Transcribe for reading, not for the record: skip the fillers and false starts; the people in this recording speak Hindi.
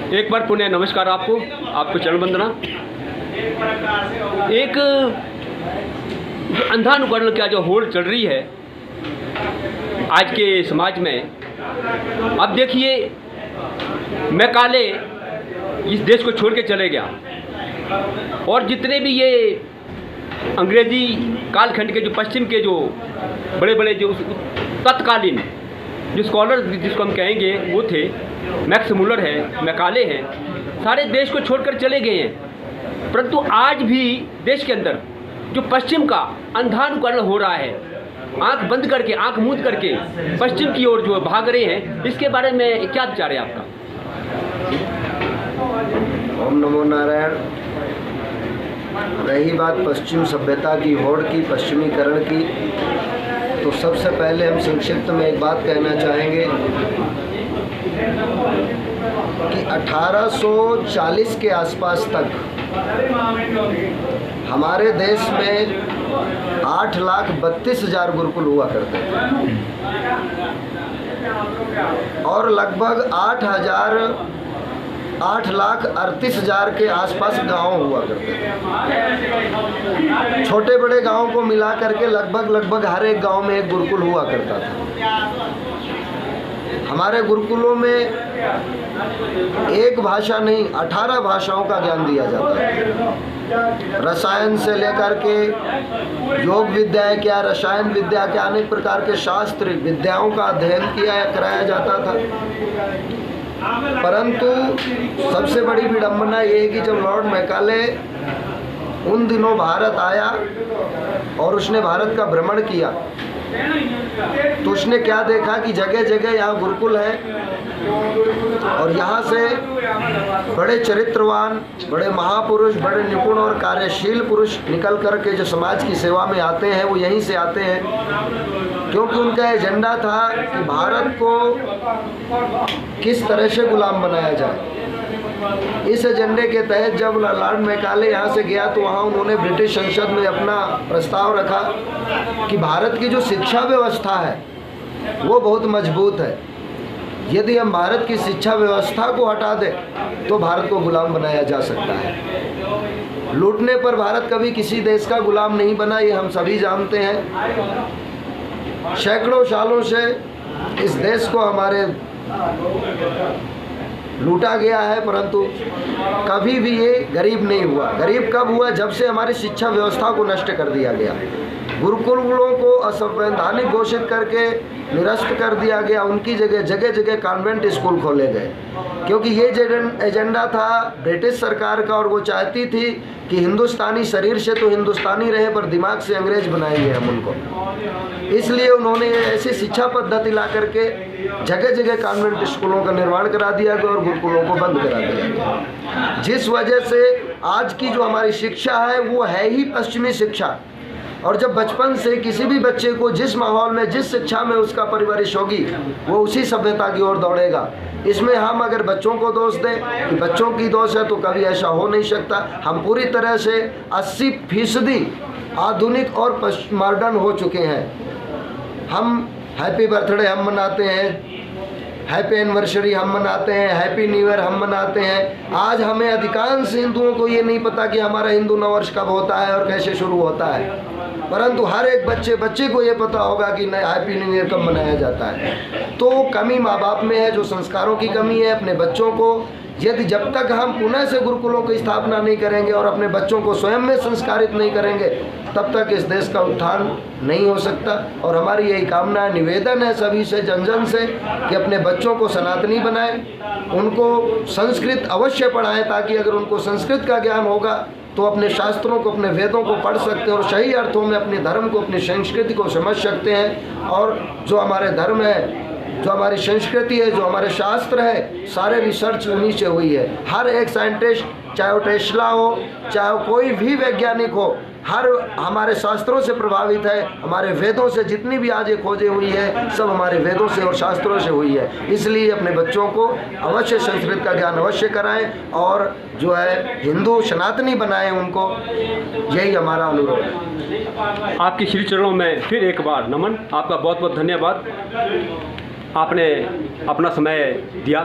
एक बार पुनः नमस्कार आपको चरण वंदना। एक अंधानुकरण का जो होड़ चल रही है आज के समाज में, अब देखिए मैकाले इस देश को छोड़ के चले गया और जितने भी ये अंग्रेजी कालखंड के जो पश्चिम के जो बड़े बड़े जो तत्कालीन जो स्कॉलर जिसको हम कहेंगे वो थे, मैक्स मुलर है, मैकाले हैं, सारे देश को छोड़कर चले गए हैं। परंतु आज भी देश के अंदर जो पश्चिम का अंधानुकरण हो रहा है, आंख बंद करके, आंख मूंद करके पश्चिम की ओर जो भाग रहे हैं, इसके बारे में क्या विचार है आपका? ओम नमो नारायण। रही बात पश्चिम सभ्यता की, होड़ की, पश्चिमीकरण की, तो सबसे पहले हम संक्षिप्त में एक बात कहना चाहेंगे कि 1840 के आसपास तक हमारे देश में 8,32,000 गुरुकुल हुआ करते थे और लगभग 8,38,000 के आसपास गांव हुआ करते थे। छोटे बड़े गांवों को मिला करके लगभग हर एक गांव में एक गुरुकुल हुआ करता था। हमारे गुरुकुलों में एक भाषा नहीं, 18 भाषाओं का ज्ञान दिया जाता है। रसायन से लेकर के योग विद्याएं क्या, रसायन विद्या के अनेक प्रकार के शास्त्र विद्याओं का अध्ययन कराया जाता था। परंतु सबसे बड़ी विडंबना ये है कि जब लॉर्ड मैकाले उन दिनों भारत आया और उसने भारत का भ्रमण किया तो उसने क्या देखा कि जगह जगह यहाँ गुरुकुल है और यहाँ से बड़े चरित्रवान, बड़े महापुरुष, बड़े निपुण और कार्यशील पुरुष निकल कर के जो समाज की सेवा में आते हैं वो यहीं से आते हैं, क्योंकि उनका एजेंडा था कि भारत को किस तरह से गुलाम बनाया जाए। इस एजेंडे के तहत जब लॉर्ड मैकाले यहाँ से गया तो वहाँ उन्होंने ब्रिटिश संसद में अपना प्रस्ताव रखा कि भारत की जो शिक्षा व्यवस्था है वो बहुत मजबूत है। यदि हम भारत की शिक्षा व्यवस्था को हटा दें तो भारत को गुलाम बनाया जा सकता है। लूटने पर भारत कभी किसी देश का गुलाम नहीं बना, ये हम सभी जानते हैं। सैकड़ों सालों से इस देश को हमारे लूटा गया है, परंतु कभी भी ये गरीब नहीं हुआ। गरीब कब हुआ? जब से हमारी शिक्षा व्यवस्था को नष्ट कर दिया गया, गुरुकुलों को असंवैधानिक घोषित करके निरस्त कर दिया गया, उनकी जगह जगह कॉन्वेंट स्कूल खोले गए, क्योंकि ये एजेंडा था ब्रिटिश सरकार का और वो चाहती थी कि हिंदुस्तानी शरीर से तो हिंदुस्तानी रहे पर दिमाग से अंग्रेज बनाएंगे हम उनको। इसलिए उन्होंने ऐसी शिक्षा पद्धति ला करके जगह जगह कॉन्वेंट स्कूलों का निर्माण करा दिया गया और गुरुकुलों को बंद करा दिया गया, जिस वजह से आज की जो हमारी शिक्षा है वो है ही पश्चिमी शिक्षा। और जब बचपन से किसी भी बच्चे को जिस माहौल में, जिस शिक्षा में उसका परवरिश होगी, वो उसी सभ्यता की ओर दौड़ेगा। इसमें हम अगर बच्चों को दोष दें कि बच्चों की दोष है तो कभी ऐसा हो नहीं सकता। हम पूरी तरह से 80% आधुनिक और मॉडर्न हो चुके हैं। हम हैप्पी बर्थडे हम मनाते हैं, हैप्पी एनिवर्सरी हम मनाते हैं, हैप्पी न्यू ईयर हम मनाते हैं। आज हमें अधिकांश हिंदुओं को ये नहीं पता कि हमारा हिंदू नववर्ष कब होता है और कैसे शुरू होता है, परंतु हर एक बच्चे को ये पता होगा कि नया हैप्पी न्यू ईयर कब मनाया जाता है। तो कमी माँ बाप में है, जो संस्कारों की कमी है। अपने बच्चों को यदि जब तक हम पुनः से गुरुकुलों की स्थापना नहीं करेंगे और अपने बच्चों को स्वयं में संस्कारित नहीं करेंगे, तब तक इस देश का उत्थान नहीं हो सकता। और हमारी यही कामना है, निवेदन है सभी से, जन से, कि अपने बच्चों को सनातनी बनाएं, उनको संस्कृत अवश्य पढ़ाएं, ताकि अगर उनको संस्कृत का ज्ञान होगा तो अपने शास्त्रों को, अपने वेदों को पढ़ सकते हैं और सही अर्थों में अपने धर्म को, अपनी संस्कृति को समझ सकते हैं। और जो हमारे धर्म है, जो हमारी संस्कृति है, जो हमारे शास्त्र है, सारे रिसर्च उन्हीं से हुई है। हर एक साइंटिस्ट, चाहे वो टेस्ला हो, चाहे वो कोई भी वैज्ञानिक हो, हर हमारे शास्त्रों से प्रभावित है। हमारे वेदों से जितनी भी आज ये खोजें हुई है, सब हमारे वेदों से और शास्त्रों से हुई है। इसलिए अपने बच्चों को अवश्य संस्कृत का ज्ञान अवश्य कराएं और जो है हिंदू सनातनी बनाएं उनको, यही हमारा अनुरोध है। आपके श्री चरणों में फिर एक बार नमन। आपका बहुत बहुत धन्यवाद, आपने अपना समय दिया।